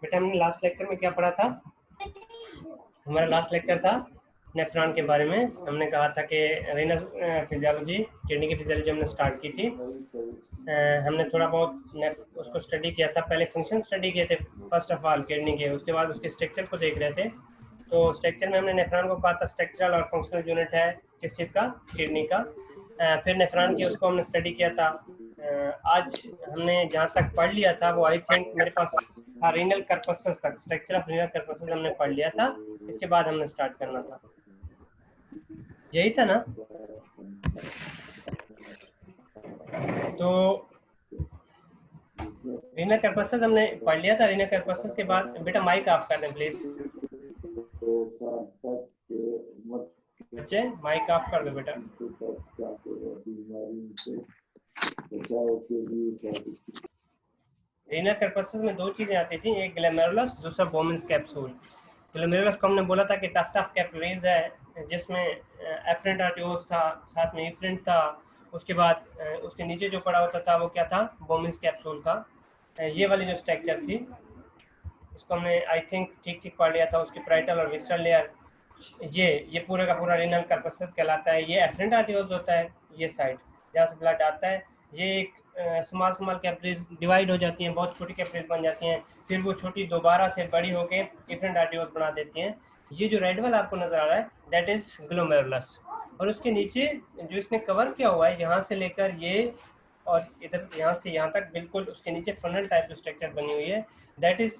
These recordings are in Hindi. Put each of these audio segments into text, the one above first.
बेटा हमने लास्ट लेक्चर में क्या पढ़ा था? हमारा लास्ट लेक्चर था नेफ्रॉन के बारे में। हमने कहा था कि रीनल फिजियोलॉजी, किडनी की फिजियोलॉजी हमने स्टार्ट की थी। हमने थोड़ा बहुत उसको स्टडी किया था। पहले फंक्शन स्टडी किए थे फर्स्ट ऑफ ऑल किडनी के, उसके बाद उसके स्ट्रक्चर को देख रहे थे। तो स्ट्रक्चर में हमने नेफ्रॉन को कहा था स्ट्रक्चरल और फंक्शनल यूनिट है किस चीज़ का? किडनी का। फिर नेफ्रॉन की उसको हमने स्टडी किया था। आज हमने जहाँ तक पढ़ लिया था वो आई थिंक मेरे पास था रीनल कर्पसस तक, स्ट्रक्चर ऑफ रीनल कर्पसस हमने पढ़ लिया था। इसके बाद हमने स्टार्ट करना था, यही था ना? तो रीनल कर्पसस हमने पढ़ लिया था। रीनल कर्पसस के बाद बेटा माइक ऑफ कर दें प्लीज, बच्चे माइक ऑफ कर दो बेटा। रीनल कर्पसस में दो चीजें आती थी, एक ग्लोमेरुलस, दूसरा बोमेंस कैप्सूल। ग्लोमेरुलस को हमने बोला था कि टफ कैपिलरीज है जिसमें एफरेंट आर्टियोस था, साथ में इफरेंट था। उसके बाद उसके नीचे जो पड़ा होता था वो क्या था? बोमेंस कैप्सूल था। ये वाली जो स्ट्रक्चर थी इसको हमने आई थिंक ठीक ठीक पढ़ लिया था। उसकी प्राइटल और विसरल लेयर, ये पूरे का पूरा रीनल कर्पसस कहलाता है। ये एफरेंट आर्टियोल्स होता है, ये साइड जहाँ से ब्लड आता है। ये एक स्मॉल स्मॉल कैपिलरीज डिवाइड हो जाती हैं, बहुत छोटी कैपिलरीज बन जाती हैं, फिर वो छोटी दोबारा से बड़ी होके एफरेंट आर्टियोल्स बना देती हैं। ये जो रेड वाला आपको नजर आ रहा है दैट इज ग्लोमेरुलस। और उसके नीचे जो इसने कवर किया हुआ है यहाँ से लेकर ये और इधर यहाँ से यहाँ तक बिल्कुल उसके नीचे फनल टाइप की स्ट्रक्चर बनी हुई है, that is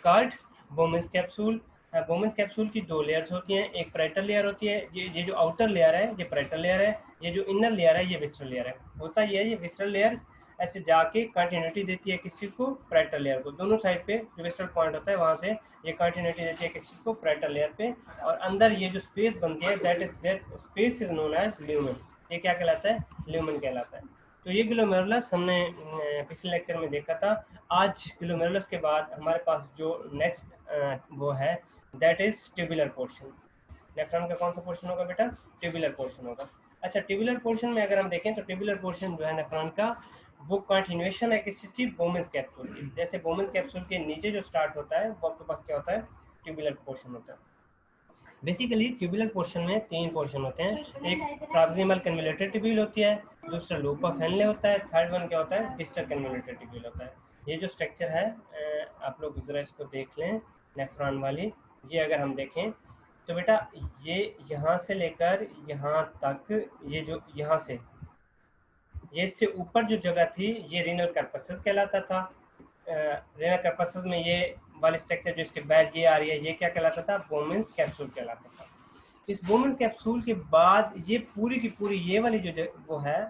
called बोमेंस capsule. बोमेंस capsule की दो लेयर्स होती हैं, एक पैरेटल लेयर होती है, ये जो आउटर लेयर है ये पैरेटल लेयर है, ये जो इनर लेयर है ये विसरल लेयर है। होता ये है, ये विसरल लेयर ऐसे जाके कंटिन्यूटी देती है किस चीज़ को? पैरेटल लेयर को। दोनों साइड पे जो विसरल पॉइंट होता है वहाँ से ये कंटिन्यूटी देती है किस चीज़ को? पैरेटल लेयर पे। और अंदर ये जो स्पेस बनती है that is that space is known as lumen. ये क्या कहलाता है? ल्यूमेन कहलाता है। तो ये ग्लोमेरुलस हमने पिछले लेक्चर में देखा था। आज ग्लोमेरुलस के बाद हमारे पास जो नेक्स्ट वो है that is tubular portion. Nephron का कौन सा पोर्शन होगा बेटा? ट्यूबुलर पोर्शन होगा। अच्छा, ट्यूबुलर पोर्शन में अगर हम देखें तो ट्यूबुलर पोर्शन जो है नेफ्रॉन का वो कंटिन्यूएशन है किस चीज़ की? बोमेंस कैप्सूल की। जैसे बोमेंस कैप्सूल के नीचे जो स्टार्ट होता है वो आपके पास क्या होता है? ट्यूबुलर पोर्शन होता है। बेसिकली ट्यूबुलर पोर्शन में तीन पोर्शन होते हैं, एक प्रॉक्सिमल कन्वोल्यूटेड ट्यूब्यूल होती है, दूसरा लूप ऑफ हेनले होता है, थर्ड वन क्या होता है? डिस्टल कन्वोल्यूटेड ट्यूब्यूल होता है। ये जो स्ट्रक्चर है आप लोग जरा इसको देख लें, नेफ्रॉन वाली। ये अगर हम देखें तो बेटा ये यहाँ से लेकर यहाँ तक, ये जो यहाँ से ये इससे ऊपर जो जगह थी ये रीनल कर्पसस कहलाता था। रीनल कर्पसस में ये वाली स्ट्रक्चर जो इसके बैक ये आ रही है ये क्या कहलाता था? बोमेंस कैप्सूल कहलाता था। इस बोमेंस कैप्सूल के बाद ये पूरी की पूरी ये वाली जो वो है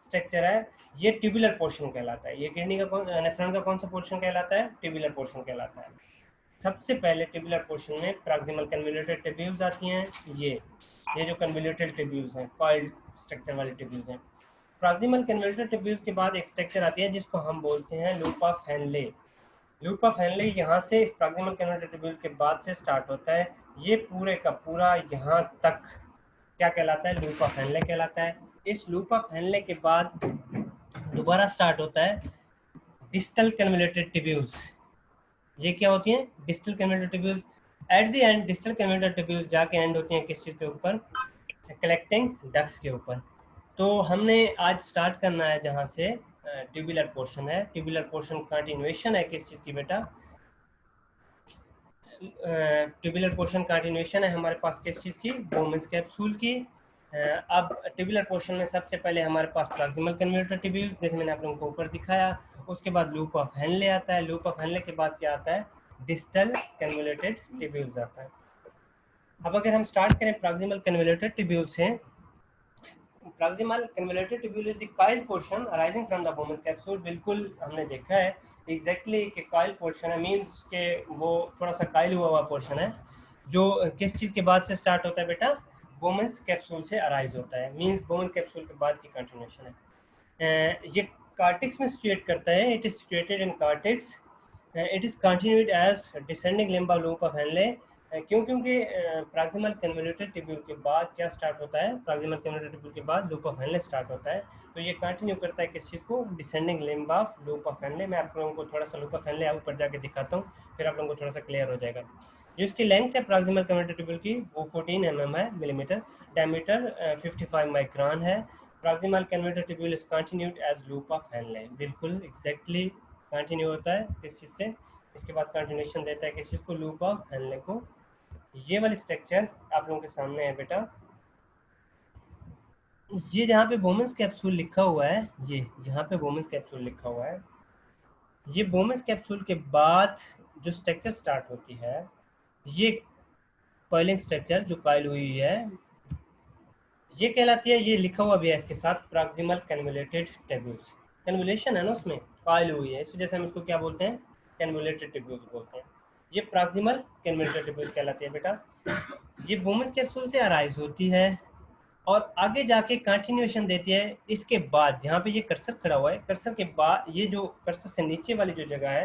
स्ट्रक्चर है ये ट्यूबुलर पोर्शन कहलाता है। ये किडनी का नेफ्रॉन का कौन सा पोर्शन कहलाता है? ट्यूबुलर पोर्शन कहलाता है। सबसे पहले ट्यूबुलर पोर्शन में प्रॉक्सिमल कन्वोल्यूटेड ट्यूब्यूल्स आती हैं। ये जो कन्वोल्यूटेड ट्यूब्यूल्स हैं, कॉइल्ड स्ट्रक्चर वाले ट्यूब्यूल्स हैं। प्रॉक्सिमल कन्वोल्यूटेड ट्यूब्यूल्स के बाद एक स्ट्रक्चर आती है जिसको हम बोलते हैं loop of Henley. Loop of Henley यहाँ से इस प्रॉक्सिमल कन्वोल्यूटेड ट्यूब्यूल के बाद से स्टार्ट होता है। ये पूरे का पूरा यहाँ तक क्या कहलाता है? लूप ऑफ हेनले कहलाता है। इस लूप ऑफ हेनले के बाद दोबारा स्टार्ट होता है डिस्टल कन्वोल्यूटेड ट्यूब्यूल्स। ये क्या होती हैं? Distal convoluted tubules. At the and distal convoluted tubules जाके एंड होती हैं किस चीज़ के ऊपर? कलेक्टिंग डक्ट्स के ऊपर। तो हमने आज स्टार्ट करना है जहाँ से ट्यूबुलर पोर्शन है। ट्यूबुलर पोर्शन कंटिन्यूएशन है किस चीज़ की बेटा? ट्यूबुलर पोर्शन कंटिन्यूएशन है हमारे पास किस चीज़ की? बोमेंस कैप्सूल की। अब ट्यूबुलर पोर्शन में सबसे पहले हमारे पास प्रॉक्सिमल कन्वोल्यूटेड ट्यूब्यूल जैसे मैंने आप लोगों को ऊपर दिखाया, उसके बाद लूप ऑफ हेनले आता है, लूप ऑफ हेनले के बाद क्या आता है? डिस्टल कन्वोल्यूटेड ट्यूब्यूल्स आता है। अब अगर हम स्टार्ट करें प्रॉक्सिमल कन्वोल्यूटेड ट्यूब्यूल से, proximal convoluted tubule is the coiled portion arising from the बोमेंस capsule. बिल्कुल हमने देखा है एग्जैक्टली कि कॉइल पोर्शन है, मींस के वो थोड़ा सा कॉइल हुआ हुआ पोर्शन है जो किस चीज़ के बाद से स्टार्ट होता है बेटा? बोमेंस कैप्सूल से अराइज होता है, मींस बोमेंस कैप्सूल के बाद की कंटिन्यूएशन है। ये कार्टिक्स में सिचुएट करता है, it is situated in cortex, it is continued as descending limb of loop of Henle क्यों? क्योंकि प्रॉक्सिमल कन्वोल्यूटेड ट्यूब्यूल के बाद क्या स्टार्ट होता है? प्रॉक्सिमल कन्वोल्यूटेड ट्यूब्यूल के बाद लूप ऑफ हेनले स्टार्ट होता है। तो ये कंटिन्यू करता है किस चीज़ को? Descending limb of loop of Henley. मैं आप लोगों को थोड़ा सा लूप ऑफ हेनले ऊपर जाके दिखाता हूँ, फिर आप लोगों को थोड़ा सा क्लियर हो जाएगा। जो इसकी लेंथ है प्रॉक्सिमल कन्वोल्यूटेड ट्यूब्यूल की, वो 14 mm है, मिलीमीटर। डायमीटर 55 माइक्रोन है। Proximal convoluted tubule is continued as loop of Henley. बिल्कुल एग्जैक्टली कंटिन्यू होता है किस चीज़ से? इसके बाद कंटिन्यूशन देता है किस चीज़ को? लूप ऑफ हेनले को। ये वाली स्ट्रक्चर आप लोगों के सामने है बेटा। ये जहाँ पे बोमेंस कैप्सूल लिखा हुआ है, ये यहाँ पे बोमेंस कैप्सूल लिखा हुआ है, ये बोमेंस कैप्सूल के बाद जो स्ट्रक्चर स्टार्ट होती है, ये कॉइलिंग स्ट्रक्चर जो कॉइल हुई है, ये कहलाती है, ये लिखा हुआ भी है इसके साथ, प्रॉक्सिमल कन्वोल्यूटेड ट्यूब्यूल्स। कन्वोल्यूशन है ना उसमें, कॉइल हुई है, इस वजह से हम इसको क्या बोलते हैं? कन्वोल्यूटेड ट्यूब्यूल्स बोलते हैं। ये प्रॉक्सिमल कन्वोल्यूटेड ट्यूब्यूल्स कहलाती है बेटा। ये बोमेंस कैप्सूल से अराइज होती है और आगे जाके कंटिन्यूएशन देती है। इसके बाद जहाँ पे ये कर्सर खड़ा हुआ है, कर्सर के बाद ये जो कर्सर से नीचे वाली जो जगह है,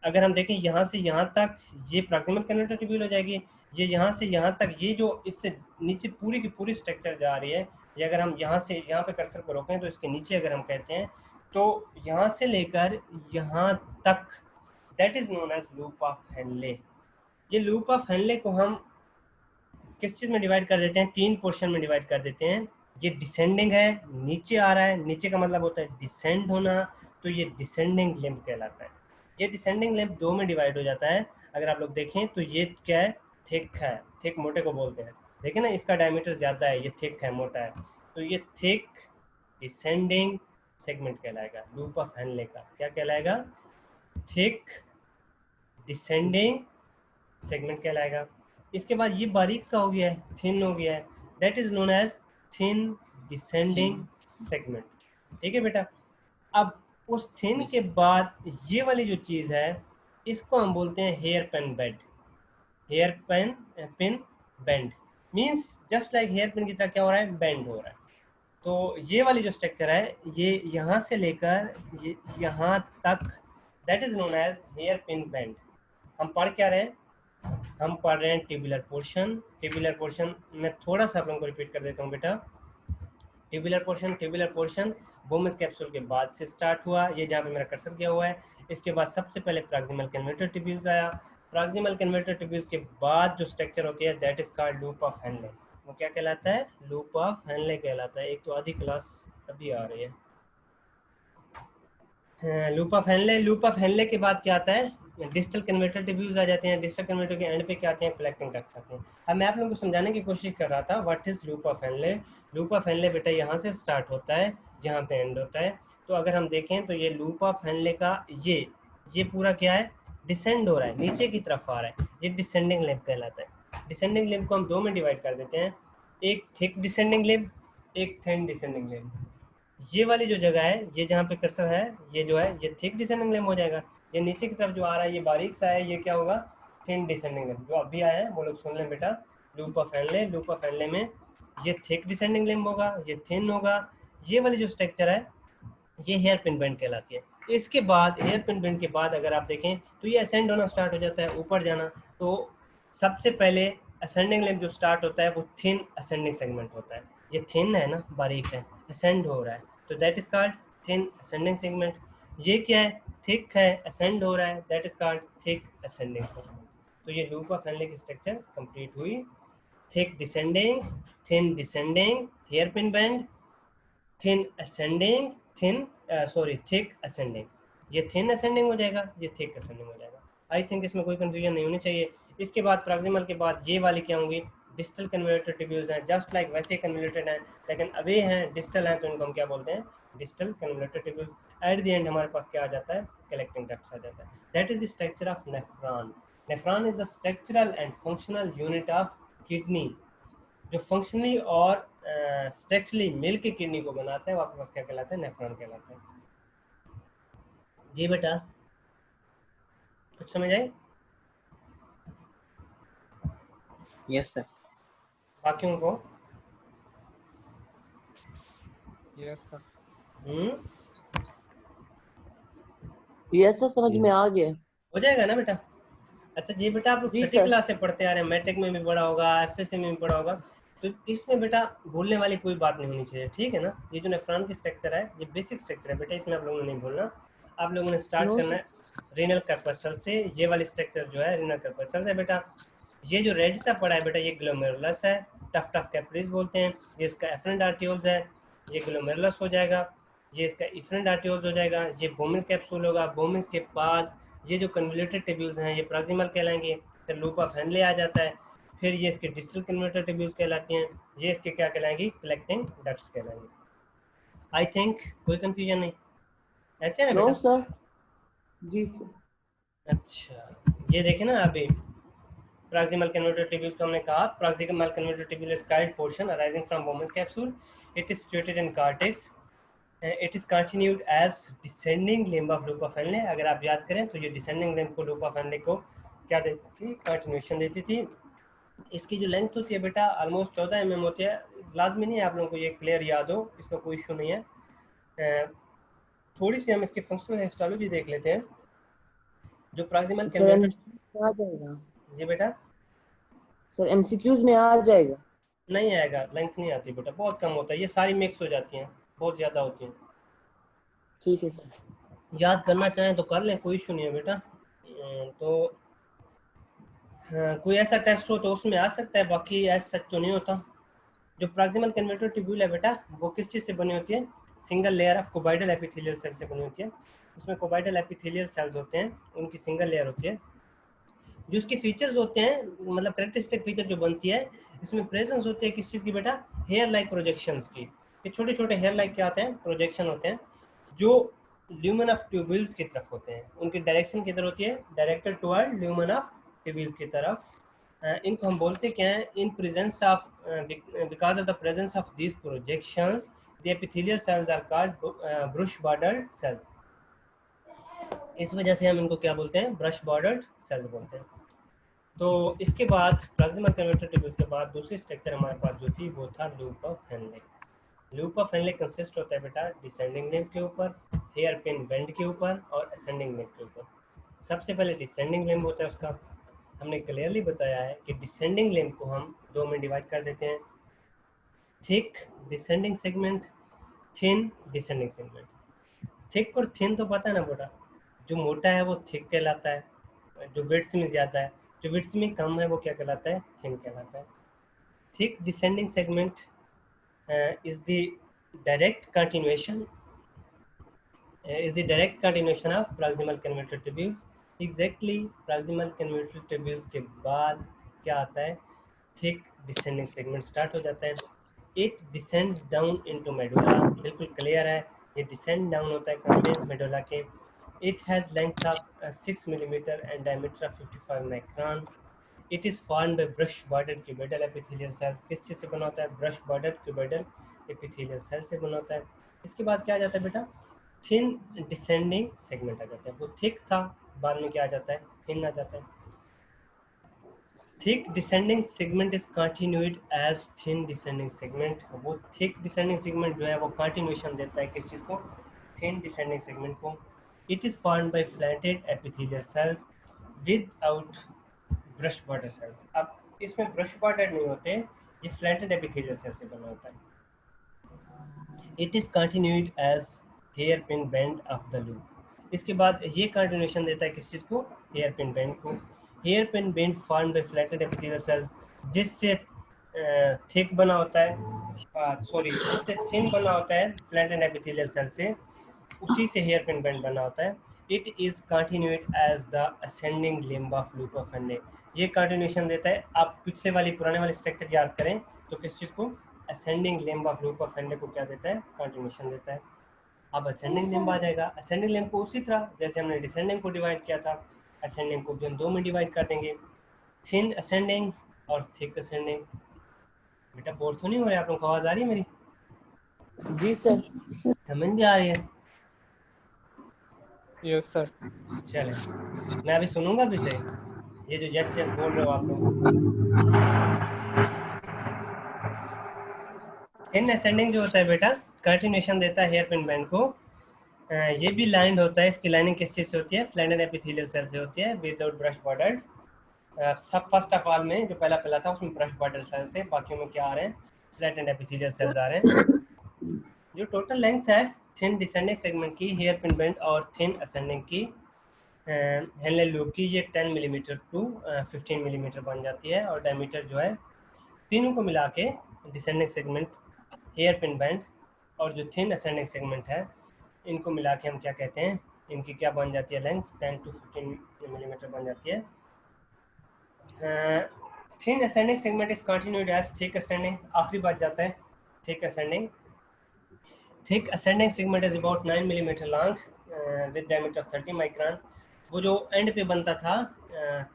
अगर हम देखें यहाँ से यहाँ तक, ये प्रॉक्सिमल कन्वर्टर ट्यूब्यूल हो जाएगी। ये यहाँ से यहाँ तक, ये जो इससे नीचे पूरी की पूरी स्ट्रक्चर जा रही है, ये अगर हम यहाँ से यहाँ पे कर्सर को रोकें तो इसके नीचे अगर हम कहते हैं, तो यहाँ से लेकर यहाँ तक, that is known as loop of Henle. ये लूप ऑफ हेनले को हम किस चीज़ में डिवाइड कर देते हैं? 3 पोर्शन में डिवाइड कर देते हैं। ये डिसेंडिंग है, नीचे आ रहा है, नीचे का मतलब होता है डिसेंड होना, तो ये डिसेंडिंग लिम्ब कहलाता है। ये डिसेंडिंग लिम्ब 2 में डिवाइड हो जाता है। अगर आप लोग देखें तो ये क्या है? थिक है, थिक मोटे को बोलते हैं। देखिए ना, इसका डायमीटर ज़्यादा है, ये थिक है, मोटा है, तो ये थिक डिसेंडिंग सेगमेंट कहलाएगा लूप ऑफ हेनले का। क्या कहलाएगा? थिक डिसेंडिंग सेगमेंट कहलाएगा। इसके बाद ये बारीक सा हो गया है, थिन हो गया है, that is known as thin descending segment. ठीक है बेटा। अब उस थिन के बाद ये वाली जो चीज़ है, इसको हम बोलते हैं hair pin bend. Hair pen pin bend means just like hair pin की तरह क्या हो रहा है? बेंड हो रहा है। तो ये वाली जो स्ट्रक्चर है, ये यहाँ से लेकर ये यहाँ तक, that is known as hair pin bend. हम पढ़ क्या रहे हैं? हम पढ़ रहे हैं ट्यूबुलर पोर्शन। ट्यूबुलर पोर्शन मैं थोड़ा सा आप लोगों को रिपीट कर देता हूँ बेटा। ट्यूबुलर पोर्शन बोमेंस कैप्सूल के बाद से स्टार्ट हुआ, ये जहाँ पे मेरा कर्सर किया हुआ है। इसके बाद सबसे पहले प्रॉक्सिमल कन्वर्टर ट्यूब्यूल्स आया। प्रॉक्सिमल कन्वर्टर ट्यूब्यूल्स के बाद जो स्ट्रक्चर होती है, that is called loop of Henley. वो क्या कहलाता है? लूप ऑफ हेनले कहलाता है। एक तो आधी क्लास अभी आ रही है। Loop of Henley, loop of Henley के बाद क्या आता है? डिजिटल कन्वर्टर ट्यूब्यूल्स आ जाते हैं। डिजिटल कन्वर्टर के एंड पे क्या आते हैं? कलेक्टिंग डक्ट्स आते हैं। अब मैं आप लोगों को समझाने की कोशिश कर रहा था what is loop of Henley. Loop of Henley बेटा यहाँ से स्टार्ट होता है, जहाँ पे एंड होता है। तो अगर हम देखें तो ये लूप ऑफ हेनले का ये पूरा क्या है? डिसेंड हो रहा है, नीचे की तरफ आ रहा है, ये डिसेंडिंग लिम्ब कहलाता है। डिसेंडिंग लिम्ब को हम 2 में डिवाइड कर देते हैं, एक थिक डिसेंडिंग लिम्ब, एक थिन डिसेंडिंग लिम्ब। ये वाली जो जगह है, ये जहाँ पे कर्सर है, ये जो है, ये थिक डिसेंडिंग लिम्ब हो जाएगा। ये नीचे की तरफ जो आ रहा है, ये बारीक सा है, ये क्या होगा? Thin descending limb. जो अभी आया है वो लोग सुन लें बेटा। Loop of Henley, loop of Henley में ये थिक डिसेंडिंग लिम्ब होगा, ये थिन होगा। ये वाली जो स्ट्रक्चर है, ये हेयर पिन बेंड कहलाती है। इसके बाद हेयर पिन बेंड के बाद अगर आप देखें तो ये असेंड होना स्टार्ट हो जाता है, ऊपर जाना। तो सबसे पहले असेंडिंग लिम्ब जो स्टार्ट होता है, वो थिन असेंडिंग सेगमेंट होता है। ये थिन है ना, बारीक है, असेंड हो रहा है, तो that is called thin ascending segment. ये क्या है? थिक है, असेंड हो रहा है, that is called thick ascending segment. तो ये लूप ऑफ हेनले की स्ट्रक्चर कंप्लीट हुई। Thick descending, thin descending, hair pin bend, thin ascending, thick ascending. ये थिन असेंडिंग हो जाएगा, ये थिक असेंडिंग हो जाएगा। आई थिंक इसमें कोई कंफ्यूजन नहीं होनी चाहिए। इसके बाद प्रॉक्सिमल के बाद ये वाली क्या होंगी? डिजिटल कन्वर्टर ट्यूब्यूल्स हैं, जस्ट लाइक वैसे कन्वर्टेड हैं, लेकिन अभी हैं डिजिटल हैं, तो इनको हम क्या बोलते हैं? Digital converter tubules. At the and हमारे पास क्या आ जाता है? कलेक्टिंग डक्ट्स आ जाता है। That is the structure of nephron. Nephron is the structural and functional unit of kidney. जो फंक्शनली और स्ट्रक्चरली मिल के किडनी को बनाता है, वो आपके पास क्या कहलाता है? नेफ्रॉन कहलाता है। जी बेटा, कुछ समझ आए? Yes sir. बाकियों को? Yes sir. यस सर, समझ में आ गया। हो जाएगा ना बेटा? अच्छा ये बेटा आप लोग जी छठी सर। क्लास से पढ़ते आ रहे हैं, मैट्रिक में भी पढ़ा होगा, एफएससी में भी पढ़ा होगा, तो इसमें बेटा भूलने वाली कोई बात नहीं होनी चाहिए, ठीक है ना। ये जो नेफ्रॉन की स्ट्रक्चर है ये बेसिक स्ट्रक्चर है बेटा, इसमें आप लोगों ने नहीं भूलना। आप लोगों ने स्टार्ट नो करना है रीनल कर्पसल से। ये वाली स्ट्रक्चर जो है रीनल कर्पसल है बेटा। ये जो रेड सा पड़ा है बेटा ये ग्लोमेरुलस है, टफ टफ कैपिलरीज बोलते हैं। ये इसका एफरेंट आर्टियोल्स है, ये ग्लोमेरुलस हो जाएगा। ये इसका इफरेंट आर्टियोल्स हो जाएगा। ये बोमिस कैप्सूल होगा। बोमिस के बाद ये जो कन्वोल्यूटेड टिब्यूल्स हैं ये प्रॉक्सिमल कहलाएंगे। फिर लूप ऑफ हेनले आ जाता है। फिर ये इसके डिस्टल कन्वोल्यूटेड टिब्यूल्स कहलाती हैं। ये इसके क्या कहलाएंगी, कलेक्टिंग डक्ट्स कहलाएंगी। आई थिंक कोई कंफ्यूजन नहीं, ऐसे है ना नो बेटा? सर। जी सर। अच्छा ये देखें ना अभी, proximal convoluted tubules को हमने कहा, proximal convoluted tubule is child portion arising from Bowman's capsule. It is situated in cortex. It is continued as descending limb of loop of Henle. अगर आप याद करें तो ये descending limb को loop of Henle को क्या देती थी, continuation देती थी। इसकी जो लेंथ होती है बेटा ऑलमोस्ट 14 mm होती है। लाजमी नहीं है आप लोगों को ये क्लियर याद हो, इसका कोई इशू नहीं है। थोड़ी सी हम इसकी फंक्शनल हिस्टोलॉजी देख लेते हैं। जो प्रॉक्सिमल सर कन्वर्टर, आ जाएगा। जी बेटा सर एमसीक्यूज में आ जाएगा। नहीं आएगा, लेंथ नहीं आती बेटा, बहुत कम होता है, ये सारी मिक्स हो जाती हैं, बहुत ज़्यादा होती हैं। ठीक है सर। याद करना चाहें तो कर लें, कोई इशू नहीं है बेटा। तो कोई ऐसा टेस्ट हो तो उसमें आ सकता है, बाकी ऐसा सच तो नहीं होता। जो प्रॉक्सिमल कन्वर्टर ट्यूब्यूल है बेटा वो किस चीज़ से बनी होती है, single layer of cuboidal epithelial cell से बनी होती है। उसमें कोबाइडल एपिथेलियल सेल्स होते हैं, उनकी सिंगल लेयर होती है। जो उसके फीचर्स होते हैं, मतलब कैरेक्टरिस्टिक फीचर जो बनती है, इसमें प्रेजेंस होती है किस चीज़ की बेटा, हेयर लाइक प्रोजेक्शंस की। ये छोटे छोटे हेयर लाइक क्या होते हैं, प्रोजेक्शन होते हैं, जो ल्यूमन ऑफ ट्यूब्यूल्स की तरफ होते हैं। उनकी डायरेक्शन किधर होती है, directed toward lumen of tubules की तरफ। इनको हम बोलते क्या हैं, in presence of because of the presence of these projections the epithelial cells are called brush bordered cells. इस वजह से हम इनको क्या बोलते हैं, ब्रश बॉर्डर्ड सेल्स बोलते हैं। तो इसके बाद प्रॉक्सिमल कन्वर्टर ट्यूब्यूल्स के बाद दूसरी स्ट्रक्चर हमारे पास जो थी वो था loop of Henley. Loop of Henley consist होता है बेटा डिसेंडिंग लिंब के ऊपर, हेयर पिन बेंड के ऊपर और असेंडिंग लिंब के ऊपर। सबसे पहले डिसेंडिंग लिंब होता है उसका। हमने क्लियरली बताया है कि डिसेंडिंग लिंब को हम दो में डिवाइड कर देते हैं, thick descending segment, thin descending segment. Thick और थिन तो पता है ना बेटा, जो मोटा है वो थिक कहलाता है, जो विड्थ में ज़्यादा है, जो विड्थ में कम है वो क्या कहलाता है, थिन कहलाता है। Thick descending segment is the direct continuation of proximal convoluted tubules. Exactly, proximal convoluted tubules के बाद क्या आता है, thick descending segment start हो जाता है। It descends down into medulla, बिल्कुल क्लियर है, ये descend down होता है कहाँ पे, medulla के। It has length of 6 millimeter and diameter of 55 micron. It is formed by brush bordered cuboidal epithelial cells. किस चीज़ से बना होता है, brush bordered cuboidal epithelial cell से बना होता है। इसके बाद क्या आ जाता है बेटा, थिन डिसेंडिंग सेगमेंट आ जाता है। वो थिक था, बाद में क्या आ जाता है, थिन आ जाता है। Thick descending segment is continued as thin descending segment. वो थिक डिसेंडिंग सेगमेंट जो है वो कंटिन्यूएशन देता है किस चीज़ को, थिन डिसेंडिंग सेगमेंट को। It is formed by flatted epithelial cells without brush border cells. अब इसमें ब्रश बॉर्डर नहीं होते, ये फ्लैटेड एपिथेलियल सेल से बना होता है। It is continued as hair pin bend of the loop. इसके बाद ये कंटिन्यूएशन देता है किस चीज़ को, हेयर पिन बेंड को। Hair pin bend form by flatted epithelial cells, जिससे थिक बना होता है, जिससे थिन बना होता है फ्लैटेड एपिथेलियल सेल से, उसी से हेयर पिन बेंड बना होता है। It is continued as the ascending limb of loop of Henle. ये कंटिन्यूएशन देता है। आप पिछले वाली पुराने वाली स्ट्रक्चर याद करें तो किस चीज़ को, ascending limb of loop of Henley को क्या देता है, कंटिन्यूएशन देता है। अब असेंडिंग लिम्ब आ जाएगा। असेंडिंग लिम्ब को उसी तरह जैसे हमने डिसेंडिंग को डिवाइड किया था, असेंडिंग को भी हम दो में डिवाइड कर देंगे, थिन असेंडिंग और थिक असेंडिंग। बेटा बोर तो नहीं हो रहा है आप लोगों को, आवाज़ आ रही है मेरी? जी सर। समझ भी आ रही है? Yes sir. चले मैं अभी सुनूंगा भी सही, ये जो यस यस बोल रहे हो आप लोग। थिन असेंडिंग जो होता है बेटा कंटिन्यूएशन देता है हेयर पिन बेंड को। ये भी लाइंड होता है, इसकी लाइनिंग किस चीज़ से होती है, फ्लैटेड एपिथेलियल सेल से होती है विदाउट ब्रश बॉर्डर्ड सब फर्स्ट ऑफ ऑल में जो पहला था उसमें ब्रश बॉर्डर सेल थे, बाकियों में क्या आ रहे हैं, फ्लैटेंड एपिथेलियल सेल्स आ रहे हैं। जो टोटल लेंथ है थिन डिसेंडिंग सेगमेंट की, हेयर पिन बेंड और थिन असेंडिंग की हेनले लूप की, ये 10 मिलीमीटर टू 15 मिलीमीटर बन जाती है। और डायमीटर जो है तीनों को मिला के, descending segment, hairpin bend और जो थिन असेंडिंग सेगमेंट है, इनको मिला के हम क्या कहते हैं, इनकी क्या बन जाती है, लेंथ 10 टू 15 मिलीमीटर बन जाती है। Thin ascending segment is continued as thick ascending. आखिरी बात जाता है thick ascending. Thick ascending segment is about 9 millimetre long with diameter 30 micron. वो जो एंड पे बनता था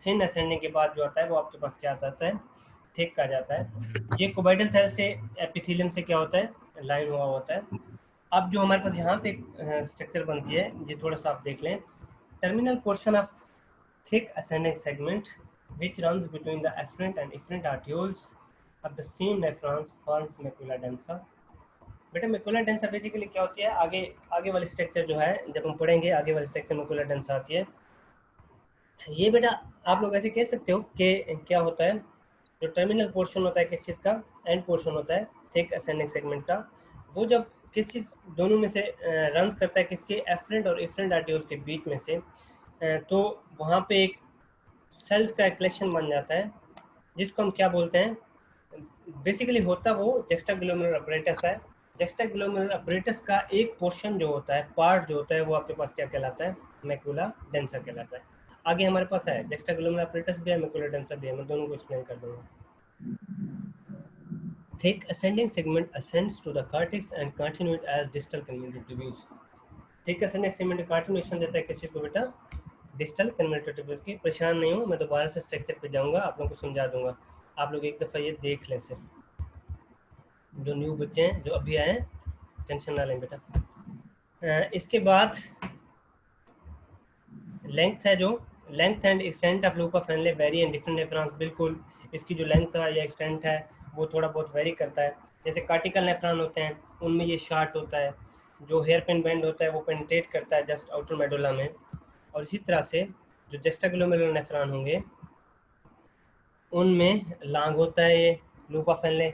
थिन असेंडिंग के बाद जो आता है वो आपके पास क्या आता है, थिक का जाता है। ये कोबाइडल सेल से एपिथेलियम से क्या होता है, लाइन हुआ होता है। अब जो हमारे पास यहाँ पे स्ट्रक्चर बनती है, ये थोड़ा सा आप देख लें। Terminal portion of thick ascending segment which runs between the afferent and efferent arterioles of the same nephrons forms macula densa। बेटा मैकुला डेंसा बेसिकली क्या होती है, आगे वाली स्ट्रक्चर जो है जब हम पढ़ेंगे, आगे वाली स्ट्रक्चर मैकुला डेंसा आती है। ये बेटा आप लोग ऐसे कह सकते हो कि क्या होता है, जो टर्मिनल पोर्शन होता है किस चीज़ का, एंड पोर्शन होता है थिक असेंडिंग सेगमेंट का, वो जब किस चीज़ दोनों में से रन करता है, किसके, एफरेंट और इफरेंट आर्टियोल के बीच में से, तो वहाँ पे एक सेल्स का कलेक्शन बन जाता है जिसको हम क्या बोलते हैं, बेसिकली होता वो जस्टाग्लोमेरुलर अपरेटस है। जस्टाग्लोमेरुलर अपरेटस का एक पोर्शन जो होता है, पार्ट जो होता है, वो आपके पास क्या कहलाता है, मैकुला डेंसा कहलाता है। आगे हमारे पास है जस्टाग्लोमेरुलर अपरेटस भी है, मैकुला डेंसा भी है, मैं दोनों को एक्सप्लेन कर दूंगा। Thick ascending segment ascends to the cortex and continue it as distal convoluted tubules। Thick ascending segment continuation देता है किस चीज़ को बेटा, डिस्टल कन्वर्टेड ट्यूब्यूल्स की। परेशान नहीं हूँ, मैं दोबारा से स्ट्रक्चर पे जाऊँगा, आप लोगों को समझा दूंगा। आप लोग एक दफ़ा ये देख लें, सिर्फ जो न्यू बच्चे हैं जो अभी आए हैं, टेंशन ना लें बेटा। इसके बाद लेंथ है, जो length and extent of loop of Henley very and different nephrons. बिल्कुल इसकी जो लेंथ है या एक्सटेंट है वो थोड़ा बहुत वेरी करता है। जैसे कार्टिकल नेफ्रॉन होते हैं उनमें ये शार्ट होता है, जो हेयर पिन बेंड होता है वो पेनिट्रेट करता है जस्ट आउटर मेडुला में। और इसी तरह से जो जस्टाग्लोमेरुलर नेफ्रॉन होंगे उनमें लॉन्ग होता है ये लूप ऑफ हेनले।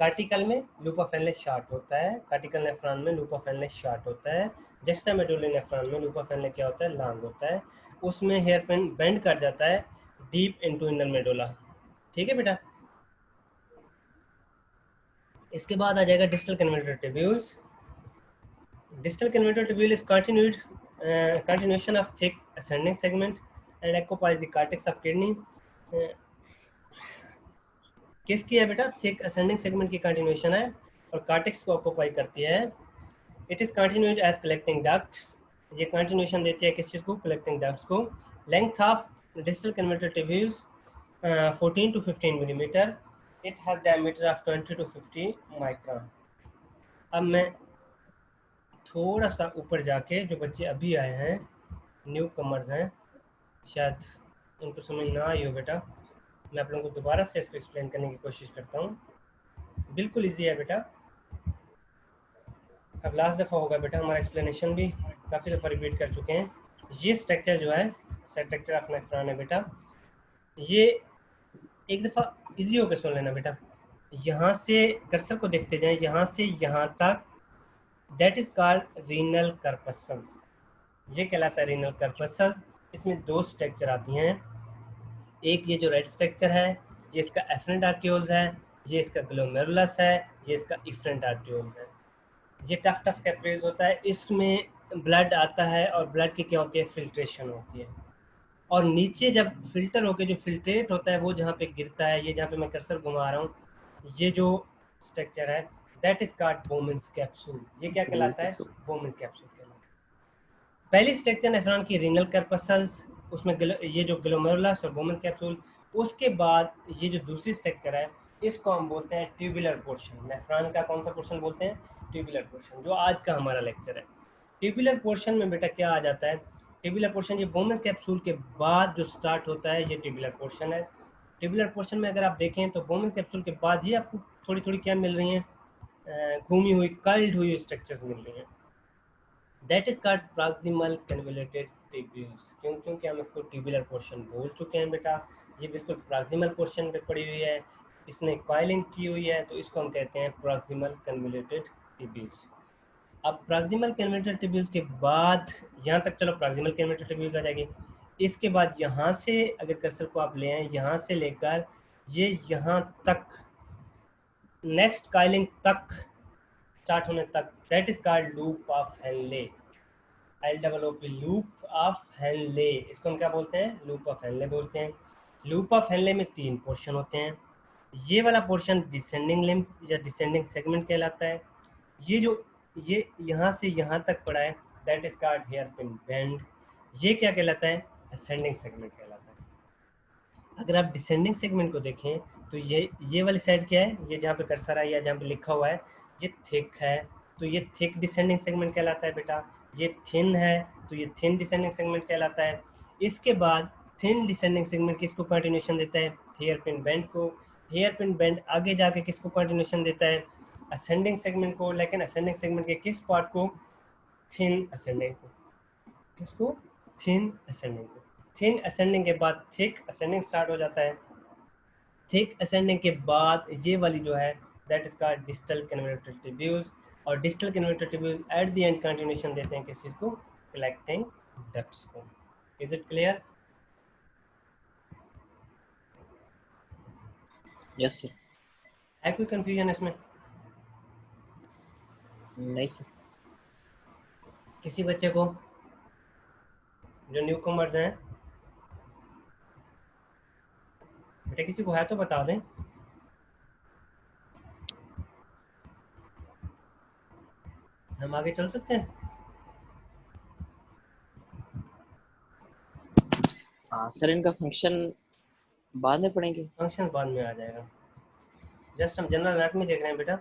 कार्टिकल में लूप ऑफ हेनले शॉर्ट होता है, कार्टिकल नेफ्रॉन में लूप ऑफ हेनले शॉर्ट होता है। जस्टामेडुलर नेफ्रॉन में लूप ऑफ हेनले क्या होता है, लॉन्ग होता है। उसमें हेयर पिन बेंड कर जाता है डीप इनटू इनर मेडुला। ठीक है बेटा। इसके बाद आ जाएगा distal converter tubules. Distal converter tubule is continuation of thick ascending segment and occupies the cortex of kidney। किसकी है बेटा, थिक असेंडिंग सेगमेंट की कंटिन्यूएशन है और कार्टेक्स को ऑक्यूपाई करती है। It is continued as collecting ducts. ये कंटिन्यूएशन देती है किस चीज़ को, कलेक्टिंग डक्ट्स को। Length of distal converter tubules 14 to 15 millimetre. It has diameter of 20 to 50 micron. अब मैं थोड़ा सा ऊपर जाके, जो बच्चे अभी आए हैं, न्यू कमर्स हैं, शायद उनको समझ ना आई हो बेटा, मैं आप लोगों को दोबारा से इसको एक्सप्लेन करने की कोशिश करता हूँ। बिल्कुल इजी है बेटा, अब लास्ट दफ़ा होगा बेटा, हमारा एक्सप्लेनेशन भी काफ़ी दफ़ा रिपीट कर चुके हैं। ये स्ट्रक्चर जो है स्ट्रक्चर ऑफ नेफ्रॉन है बेटा, ये एक दफ़ा इजी होकर सुन लेना बेटा। यहाँ से कर्सर को देखते जाएं, यहाँ से यहाँ तक, that is called renal corpuscles. ये कहलाता है रीनल कर्पसल। इसमें दो स्ट्रक्चर आती हैं, एक ये जो रेड स्ट्रक्चर है ये इसका एफरेंट आर्टियोल्स है, ये इसका ग्लोमेरुलस है, ये इसका इफरेंट आर्टियोल्स है। ये टफ कैपिलरीज होता है, इसमें ब्लड आता है और ब्लड की क्या होती है, फिल्ट्रेशन होती है। और नीचे जब फिल्टर होकर जो फिल्ट्रेट होता है वो जहाँ पे गिरता है, ये जहाँ पे मैं कर्सर घुमा रहा हूँ, ये जो स्ट्रक्चर है दैट इज कॉल्ड बोमेंस कैप्सूल। ये क्या कहलाता है, बोमेंस कैप्सूल कहलाता है। पहली स्ट्रक्चर नेफ्रॉन की रीनल कर्पसल्स, उसमें ये जो ग्लोमेरुलस और बोमेंस कैप्सूल। उसके बाद ये जो दूसरी स्ट्रक्चर है इसको हम बोलते हैं ट्यूबुलर पोर्शन। नेफ्रॉन का कौन सा पोर्शन बोलते हैं, ट्यूबुलर पोर्शन, जो आज का हमारा लेक्चर है। ट्यूबुलर पोर्शन में बेटा क्या आ जाता है, ट्यूबुलर पोर्शन ये बोमेंस कैप्सूल के बाद जो स्टार्ट होता है ये ट्यूबुलर पोर्शन है। ट्यूबुलर पोर्शन में अगर आप देखें तो बोमेंस कैप्सूल के बाद ही आपको थोड़ी थोड़ी क्या मिल रही हैं, घूमी हुई कर्ल्ड हुई स्ट्रक्चर्स मिल रही हैं। That is called proximal convoluted tubules. क्यों? क्योंकि हम इसको ट्यूबुलर पोर्शन बोल चुके हैं बेटा। ये बिल्कुल प्रॉक्सिमल पोर्शन पे पड़ी हुई है, इसने कॉइलिंग की हुई है, तो इसको हम कहते हैं प्रॉक्सिमल कन्वोल्यूटेड ट्यूब्यूल्स। अब प्रॉक्सिमल कन्वोल्यूटेड ट्यूब्यूल्स के बाद यहाँ तक चलो प्रॉक्सिमल कन्वोल्यूटेड ट्यूब्यूल्स आ जाएगी। इसके बाद यहाँ से अगर कर्सर को आप ले आए, यहाँ से लेकर ये यहाँ तक नेक्स्ट कॉइलिंग तक स्टार्ट होने तक, that is called loop of Henley. LOOP loop of Henley, इसको हम क्या बोलते हैं? लूप ऑफ हेनले बोलते हैं। लूप ऑफ हेनले में 3 पोर्शन होते हैं। ये वाला पोर्शन डिसेंडिंग लिंब या डिसेंडिंग सेगमेंट कहलाता है। ये यहाँ से यहाँ तक पड़ा है, that is called hair pin bend. ये क्या कहलाता है? असेंडिंग सेगमेंट कहलाता है। अगर आप डिसेंडिंग सेगमेंट को देखें तो ये वाली साइड क्या है? ये जहाँ पे कर्सर है या जहाँ पे लिखा हुआ है ये थिक है, तो ये थिक डिसेंडिंग सेगमेंट कहलाता है बेटा। ये थिन है तो ये थिन डिसेंडिंग सेगमेंट कहलाता है। इसके बाद थिन डिसेंडिंग सेगमेंट किसको कंटिन्यूशन देता है? हेयर पिन बेंड को। हेयर पिन बेंड आगे जाके किसको कंटिन्यूशन देता है? असेंडिंग सेगमेंट को। लेकिन असेंडिंग सेगमेंट के किस पार्ट को? थिन असेंडिंग को। किसको? थिन असेंडिंग को। थिन असेंडिंग के बाद थिक असेंडिंग स्टार्ट हो जाता है। थिक असेंडिंग के बाद ये वाली जो है that is called distal convoluted tubules. और distal convoluted tubules at the end continuation देते हैं किस चीज को? कलेक्टिंग डक्ट्स को। Is it clear? Yes sir. है कोई कंफ्यूजन इसमें? नहीं सर। किसी बच्चे को जो न्यू कमर्स हैं, बेटा किसी को है तो बता दें। हम आगे चल सकते हैं। हाँ सर, इनका फंक्शन बाद में पढ़ेंगे। फंक्शन बाद में आ जाएगा, जस्ट हम जनरल एनाटॉमी देख रहे हैं बेटा,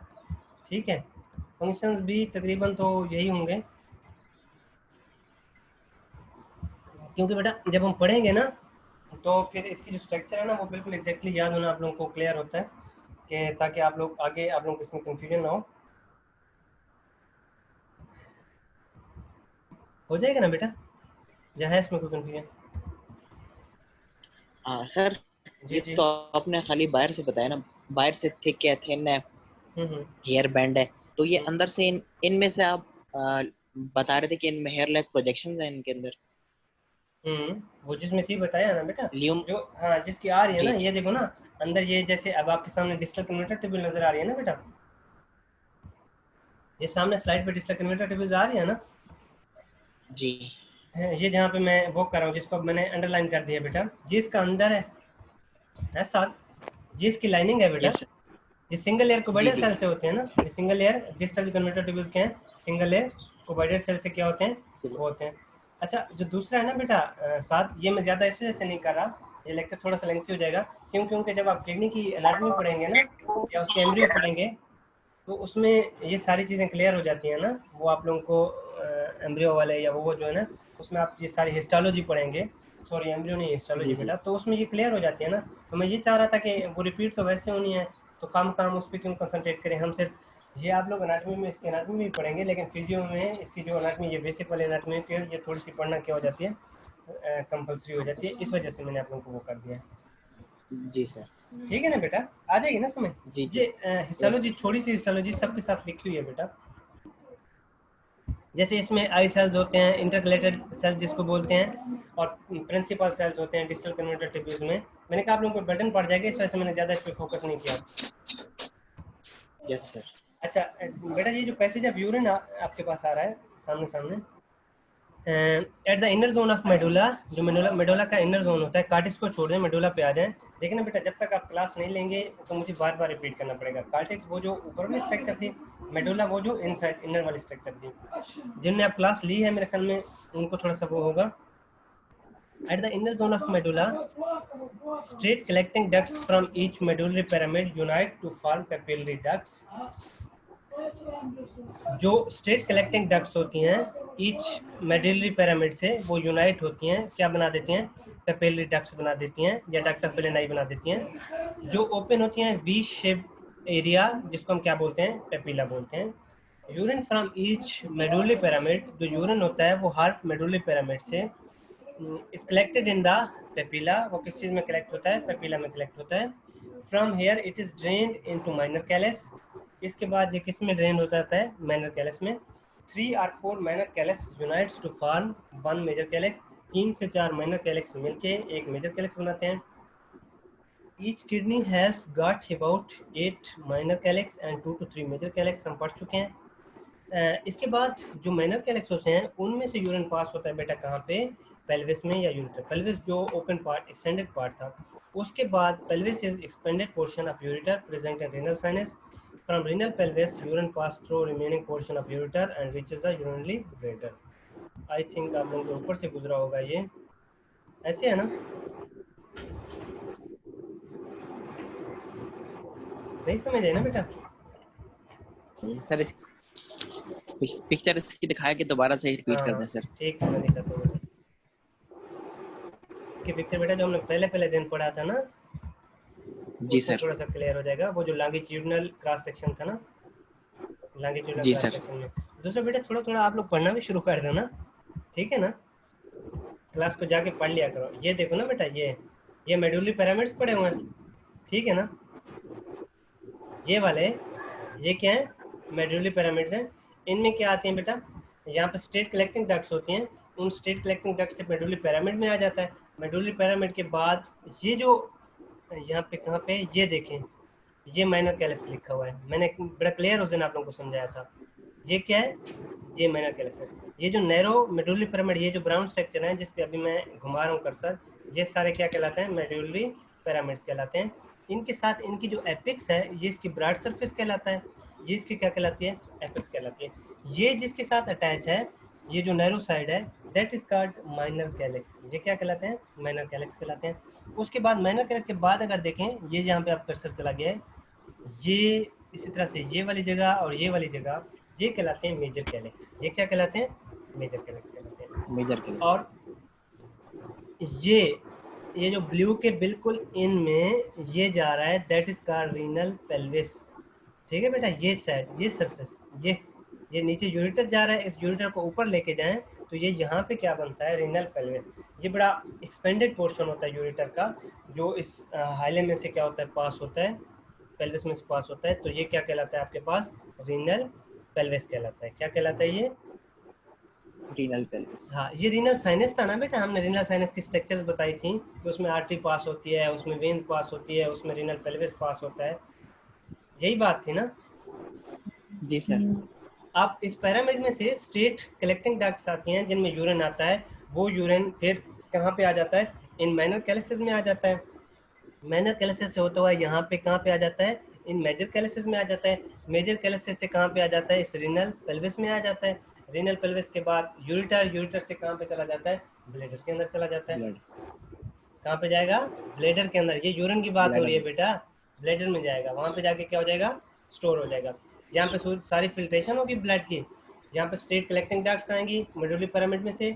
ठीक है। फंक्शंस भी तकरीबन तो यही होंगे, क्योंकि बेटा जब हम पढ़ेंगे ना तो फिर इसकी जो स्ट्रक्चर है ना वो बिल्कुल एग्जैक्टली याद होना आप लोगों को क्लियर होता है, कि ताकि आप लोग आगे आप लोगों को इसमें कंफ्यूजन ना हो जाएगा ना बेटा, या है इसमें कोई कंफ्यूजन? हाँ सर, ये जी तो आपने खाली बाहर से बताया ना, बाहर से थिक है, थिन है, हम्म हेयर बैंड है, तो ये अंदर से इनमें से आप बता रहे थे कि इनमें हेयर लाइक प्रोजेक्शंस हैं इनके अंदर। वो जिसमें थी बताया ना बेटा, ल्यूम। जो हाँ जिसकी आ रही है जी ना, जी। ये देखो ना अंदर, ये जैसे अब आपके सामने डिजिटल कन्वर्टर टेबल नजर आ रही है ना बेटा, ये सामने स्लाइड पे डिजिटल कन्वर्टर टेबल आ रही है ना, जी। ये जहाँ पे मैं वो कर रहा हूँ जिसको अब मैंने अंडरलाइन कर दिया बेटा, ये इसका अंदर है साथ, ये इसकी लाइनिंग है बेटा। Yes sir. ये सिंगल लेयर जी कोबाइडर जी। सेल से होते हैं ना, ये single layer digital converter table के हैं, सिंगल लेयर कोबाइडर सेल से क्या होते हैं? वो होते हैं। अच्छा जो दूसरा है ना बेटा साथ, ये मैं ज़्यादा इस वजह से नहीं कर रहा, ये लेक्चर थोड़ा सा लेंथी हो जाएगा, क्योंकि जब आप किडनी की एनाटॉमी पढ़ेंगे ना या उसके एम्ब्रियो पढ़ेंगे तो उसमें ये सारी चीज़ें क्लियर हो जाती हैं ना, वो आप लोगों को एम्ब्रियो वाले या वो जो है ना उसमें आप ये सारी हिस्टोलॉजी पढ़ेंगे, सॉरी एम्ब्रियो नहीं हिस्टोलॉजी जी जी। बेटा, तो उसमें ये क्लियर हो जाती है ना। तो मैं ये चाह रहा था कि वो रिपीट तो वैसे होनी है, तो काम उस पर क्यों कंसंट्रेट करें, हम सिर्फ ये आप लोग एनाटॉमी में इसकी एनाटॉमी भी पढ़ेंगे, लेकिन फिजियो में इसकी जो एनाटॉमी ये बेसिक वाली एनाटॉमी ये थोड़ी सी पढ़ना क्या हो जाती है, कंपलसरी हो जाती है, इस वजह से मैंने आप लोगों को वो कर दिया है। जी सर। ठीक है ना बेटा, आ जाएगी ना समझ? जी जी। ये हिस्टोलॉजी, यस। थोड़ी सी हिस्टोलॉजी सबके साथ लिखी हुई है बेटा, जैसे इसमें आई सेल्स होते हैं, इंटरकलेटेड सेल्स जिसको बोलते हैं, और प्रिंसिपल सेल्स होते हैं डिजिटल कन्वर्टर टेबल्स में। मैंने कहा आप लोगों को बर्डन पड़ जाएगा, इस वजह से मैंने ज़्यादा इस पर फोकस नहीं किया। Yes sir. अच्छा बेटा, ये जो पैसेज ऑफ यूरिन आपके पास आ रहा है सामने at the inner zone of medulla, जो मेडुला का इनर जोन होता है, कार्टिक्स को छोड़ दें मेडुला पे आ जाएं। लेकिन ना बेटा जब तक आप क्लास नहीं लेंगे तो मुझे बार बार रिपीट करना पड़ेगा। कार्टिक्स वो जो ऊपर वाली स्ट्रक्चर थी, मेडुला वो जो इनसाइड इनर वाली स्ट्रक्चर थी, जिनने आप क्लास ली है मेरे ख्याल में उनको थोड़ा सा वो होगा। At the inner zone of medulla, straight collecting ducts from each medullary pyramid unite to form papillary ducts. जो स्ट्रेट कलेक्टिंग डक्ट्स होती हैं ईच मेडुलरी पिरामिड से, वो यूनाइट होती हैं, क्या बना देती हैं? पेपिलरी डक्ट्स बना देती हैं, या डक्ट ऑफ पेलेनाई बना देती हैं, जो ओपन होती हैं वी शेप एरिया, जिसको हम क्या बोलते हैं? पेपिला बोलते हैं। Urine from each medullary pyramid, जो यूरिन होता है वो हर मेडुलरी पिरामिड से is collected in the papilla, वो किस चीज़ में कलेक्ट होता है? पेपिला में कलेक्ट होता है। From here it is drained into minor callus, इसके बाद ये किस में ड्रेन हो जाता है? माइनर कैलस में। 3 or 4 minor calyx unites to form 1 major calyx, 3 से 4 माइनर कैलस मिलके एक मेजर कैलस बनाते हैं। Each kidney has got about 8 minor calyx and 2 to 3 major calyx, हम पढ़ चुके हैं। इसके बाद जो माइनर कैलस होते हैं उनमें से यूरिन पास होता है बेटा कहाँ पे? पेल्विस में या यूरेटर। पेल्विस जो ओपन पार्ट, एक्सटेंडेड पार्ट था, उसके बाद pelvis is expanded portion of ureter present in renal sinus. From renal pelvis urine pass through remaining portion of ureter and reaches the urinary bladder. I think आप लोगों के ऊपर से गुजरा होगा ये, ऐसे है ना? नहीं समझ है ना बेटा? सर इस पिक्चर इसकी दिखाया कि दोबारा से रिपीट कर दें सर। ठीक है, मैं दिखाता हूँ। इसकी पिक्चर बेटा जो हमने पहले दिन पढ़ा था ना, जी सर। थोड़ा सा क्लियर हो जाएगा। वो जो लॉन्गिट्यूडिनल क्रॉस सेक्शन था ना, लॉन्गिट्यूडिनल जी क्रॉस सर। सेक्शन में। दूसरा बेटा थोड़ा आप लोग पढ़ना भी शुरू कर दो ना, ठीक है ना? क्लास को जाके पढ़ लिया करो। ये देखो ना बेटा, ये मेडुलरी पिरामिड्स पड़े हुए हैं, ठीक है ना? ये वाले, ये क्या है? मेडुलरी पिरामिड्स हैं। इनमें क्या आती हैं बेटा? यहाँ पे स्टेट कलेक्टिंग डक्ट्स होती हैं, उन स्टेट कलेक्टिंग डक्ट से मेडुलरी पिरामिड में आ जाता है। मेडुलरी पिरामिड के बाद ये जो यहाँ पे कहाँ पे, ये देखें, ये माइनर कैलस लिखा हुआ है, मैंने बड़ा क्लियर उस दिन आप लोगों को समझाया था। ये क्या है? ये माइनर कैलस है। ये जो नैरो मेडुलरी पिरामिड, ये जो ब्राउन स्ट्रक्चर है जिस पे अभी मैं घुमा रहा हूँ कर्सर, ये सारे क्या कहलाते हैं? मेडुलरी पिरामिड्स कहलाते हैं। इनके साथ इनकी जो एपिक्स है, ये इसकी ब्रॉड सरफेस कहलाता है, ये इसकी क्या कहलाती है? एपिक्स कहलाती है। ये जिसके साथ अटैच है, ये जो नैरो साइड है, that is called minor calyx. ये क्या कहलाते हैं? माइनर कैलिक्स कहलाते हैं। उसके बाद माइनर कैलिक्स के बाद अगर देखें, ये जहाँ पे आप कर्सर चला गया है, ये इसी तरह से ये वाली जगह और ये वाली जगह, ये कहलाते हैं मेजर कैलिक्स। ये क्या कहलाते हैं? मेजर कैलिक्स कहलाते हैं। Major calyx. और ये जो ब्लू के बिल्कुल इन में ये जा रहा है, that is called renal pelvis, ठीक है बेटा? ये साइड, ये सरफेस, ये नीचे यूरेटर जा रहा है, इस यूरेटर को ऊपर लेके जाएं तो ये यहाँ पे क्या बनता है? Renal pelvis. ये बड़ा एक्सपेंडेड पोर्शन होता है यूरेटर का, जो इस हाइले में से क्या होता है? पास होता है, पेल्विस में से पास होता है। तो ये क्या कहलाता है आपके पास? रीनल पेल्विस कहलाता है। क्या कहलाता है ये? Renal pelvis. हाँ, ये रीनल साइनस था ना बेटा, हमने रीनल साइनस की स्ट्रक्चर्स बताई थी कि उसमें आर्टरी पास होती है, उसमें वेन पास होती है, उसमें रीनल पेल्विस पास होता है, यही बात थी ना? जी सर। अब इस पिरामिड में से स्ट्रेट कलेक्टिंग डक्ट्स आती हैं जिनमें यूरिन आता है। वो यूरिन फिर कहाँ पे आ जाता है? इन माइनर कैलिसेस में आ जाता है। माइनर कैलिसेस से होता हुआ यहाँ पे कहाँ पे आ जाता है? इन मेजर कैलिसेस में आ जाता है। मेजर कैलिसेस से कहाँ पे आ जाता है? इस रीनल पेल्विस में आ जाता है। रीनल पेल्विस के बाद यूरेटर, यूरेटर से कहाँ पे चला जाता है? ब्लैडर के अंदर चला जाता है। कहाँ पे जाएगा? ब्लैडर के अंदर। ये यूरिन की बात हो रही है बेटा, ब्लैडर में जाएगा, वहाँ पे जाके क्या हो जाएगा? स्टोर हो जाएगा। यहाँ पे सारी फिल्ट्रेशन होगी ब्लड की। यहाँ पे स्टेट कलेक्टिंग डक्ट्स आएंगी मेडुलरी पिरामिड में से,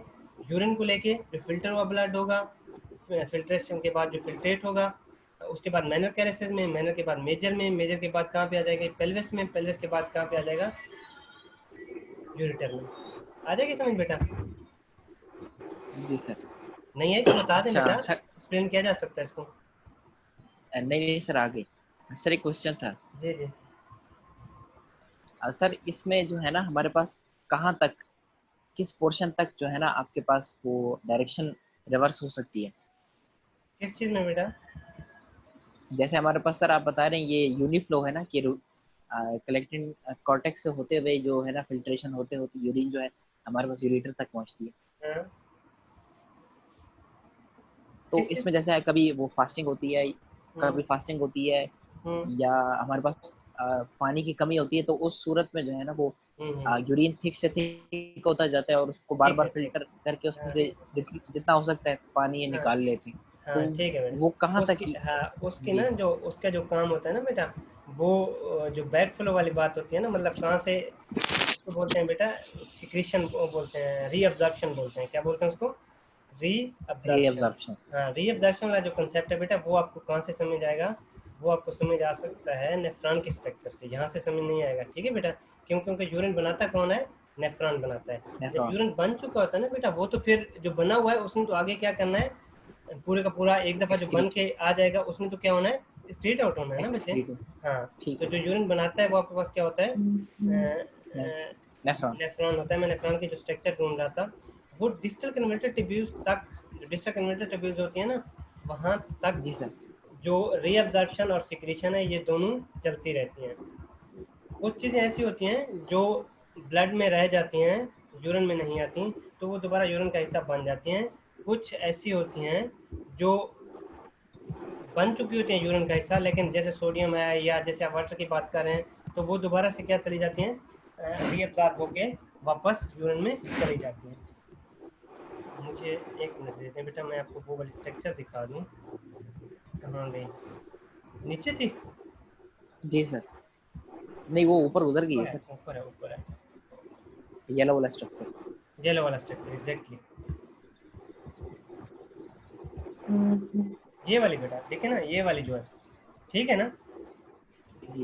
यूरिन को लेके जो फिल्टर हुआ ब्लड होगा, फिल्ट्रेशन के बाद जो फिल्ट्रेट होगा, उसके बाद माइनर कैलिसेस में, माइनर के बाद मेजर में, मेजर के बाद कहाँ पे आ जाएगा? पेल्विस में, पेल्विस के बाद कहाँ पे आ जाएगा? यूरेटर में। आ जाएगी समझ बेटा? जी सर। नहीं है तो बता दें अच्छा बेटा, सर। एक्सप्लेन किया जा सकता है इसको। नहीं सर, आगे सर एक क्वेश्चन था। जी जी। सर इसमें जो है ना हमारे पास कहाँ तक, किस पोर्शन तक जो है ना आपके पास वो डायरेक्शन रिवर्स हो सकती है? किस चीज़ में बेटा? जैसे हमारे पास सर आप बता रहे हैं ये यूनिफ्लो है ना, कि कलेक्टिंग कॉर्टेक्स से होते हुए जो है ना फिल्ट्रेशन होते होते यूरिन जो है हमारे पास यूरेटर तक पहुंचती है। हाँ। तो किस चीज़? इसमें जैसे कभी वो फास्टिंग होती है, कभी फास्टिंग होती है, या हमारे पास पानी की कमी होती है, तो उस सूरत में जो है ना वो यूरिन थिक से थिक होता जाता है और उसको बार बार फिल्टर करके उसमें से जितना हो सकता है पानी निकाल लेते हैं। हाँ तो ठीक है बेटा। वो कहाँ तक की? हाँ उसकी जी। ना जो उसका जो काम होता है ना बेटा, वो जो बैक फ्लो वाली बात होती है ना, मतलब कहाँ से उसको बोलते हैं बेटा? सिक्रीशन बोलते हैं, रीअब्जॉर्प्शन बोलते हैं। क्या बोलते हैं उसको? रीअब्जॉर्प्शन। हाँ, रीअब्जॉर्प्शन वाला जो कंसेप्ट है बेटा, वो आपको कहाँ से समझ आएगा? वो आपको समझ आ सकता है नेफ्रॉन के स्ट्रक्चर से, यहाँ से समझ नहीं आएगा, ठीक है बेटा? क्यों? क्योंकि यूरिन बनाता कौन है? नेफ्रॉन बनाता है। जब नेफ्रॉन। यूरिन बन चुका होता है ना बेटा, वो तो फिर जो बना हुआ है उसने तो आगे क्या करना है, पूरे का पूरा एक दफा जो बन के आ जाएगा उसने तो क्या होना है, स्ट्रेट आउट होना है ना बच्चे। हाँ, तो जो यूरिन बनाता है वो आपके पास क्या होता है, नेफ्रॉन होता है। मैं नेफ्रॉन की जो स्ट्रक्चर ढूंढ रहा था, वो डिस्टल कन्वर्टर ट्यूब्यूल्स तक, जो डिस्टल कन्वर्टर ट्यूब्यूल्स होती है ना, वहाँ तक जी सर जो रीअब्जॉर्प्शन और सिक्रीशन है ये दोनों चलती रहती हैं। कुछ चीज़ें ऐसी होती हैं जो ब्लड में रह जाती हैं, यूरिन में नहीं आती, तो वो दोबारा यूरिन का हिस्सा बन जाती हैं। कुछ ऐसी होती हैं जो बन चुकी होती हैं यूरिन का हिस्सा, लेकिन जैसे सोडियम है या जैसे आप वाटर की बात कर रहे हैं, तो वो दोबारा से क्या चली जाती हैं, रीअब्जॉर्ब होके वापस यूरिन में चली जाती हैं। मुझे एक मिनट देते हैं बेटा, मैं आपको वो वाली स्ट्रक्चर दिखा दूँ। कहाँ गई, नीचे थी? जी सर, नहीं वो ऊपर उधर गई है सर, ऊपर है, ऊपर है, येलो वाला स्ट्रक्चर। येलो वाला स्ट्रक्चर, एग्जैक्टली ये वाली बेटा, देखे ना, ये वाली जो है, ठीक है ना।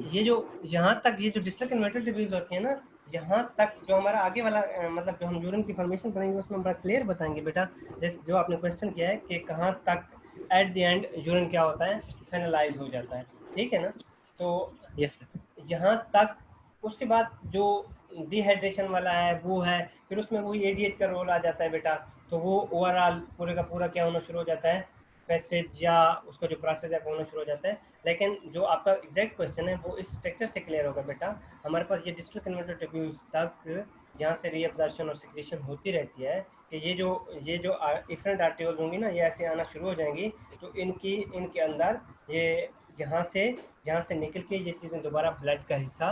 ये जो यहाँ तक, ये जो डिस्टल कन्वर्टर ट्यूब्यूल्स होती है ना, यहाँ तक जो हमारा आगे वाला मतलब जो हम यूरिन की फॉर्मेशन करेंगे उसमें बड़ा क्लियर बताएंगे बेटा। जैसे जो आपने क्वेश्चन किया है कि कहाँ तक एट द एंड यूरिन क्या होता है, फेनलाइज हो जाता है, ठीक है ना। तो यस सर, यहाँ तक, उसके बाद जो डिहाइड्रेशन वाला है वो है, फिर उसमें वही एडीएच का रोल आ जाता है बेटा। तो वो ओवरऑल पूरे का पूरा क्या होना शुरू हो जाता है, पैसेज या उसका जो प्रोसेस है वो होना शुरू हो जाता है। लेकिन जो आपका एग्जैक्ट क्वेश्चन है वो इस स्ट्रक्चर से क्लियर होगा बेटा। हमारे पास ये डिस्टल कन्वर्टर ट्यूब्यूल्स तक जहाँ से रीअब्जॉर्प्शन और सिक्रीशन होती रहती है, कि ये जो डिफरेंट आर्टिकल्स होंगी ना, ये ऐसे आना शुरू हो जाएंगी, तो इनके अंदर ये यहाँ से निकल के ये चीज़ें दोबारा ब्लड का हिस्सा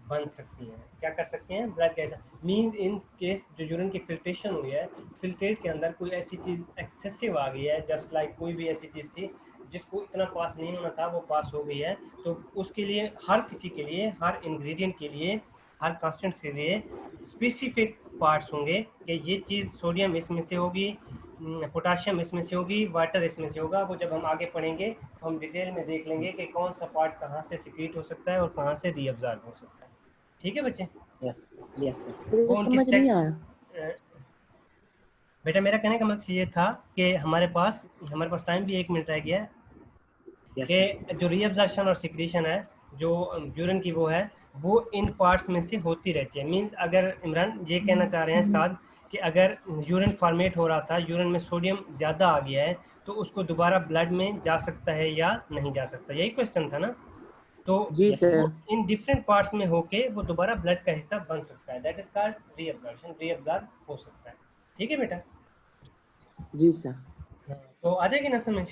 बन सकती हैं। क्या कर सकती हैं, ब्लड का हिस्सा। मीन्स इन केस जो यूरिन की फिल्ट्रेशन हुई है, फिल्ट्रेट के अंदर कोई ऐसी चीज़ एक्सेसिव आ गई है, जस्ट लाइक कोई भी ऐसी चीज़ थी जिसको इतना पास नहीं होना था वो पास हो गई है, तो उसके लिए हर किसी के लिए, हर इंग्रेडिएंट के लिए, हर कांस्टेंट के लिए स्पेसिफिक पार्ट्स होंगे कि ये चीज़ सोडियम इसमें से होगी, पोटाशियम इसमें से होगी, वाटर इसमें से होगा। वो जब हम आगे पढ़ेंगे तो हम डिटेल में देख लेंगे कि कौन सा पार्ट कहाँ से सिक्रीट हो सकता है और कहाँ से रीअब्जॉर्ब हो सकता है। ठीक है बच्चे? Yes yes sir. वो उनकी समझ नहीं आया बेटा, मेरा कहने का मकसद ये था कि हमारे पास टाइम भी 1 मिनट रह गया है, कि जो रीअब्जॉर्प्शन और सिक्रीशन है जो यूरिन की वो है, वो इन पार्ट्स में से होती रहती है। मींस अगर इमरान ये कहना चाह रहे हैं साथ कि अगर यूरिन फॉर्मेट हो रहा था, यूरिन में सोडियम ज़्यादा आ गया है, तो उसको दोबारा ब्लड में जा सकता है या नहीं जा सकता, यही क्वेश्चन था ना। तो जी सर। इन डिफरेंट पार्ट्स में होके वो दोबारा ब्लड का हिस्सा बन सकता है, that is called reabsorption, reabsorb हो सकता है। ठीक है बेटा? जी सर। तो आ जाएगी ना समझ?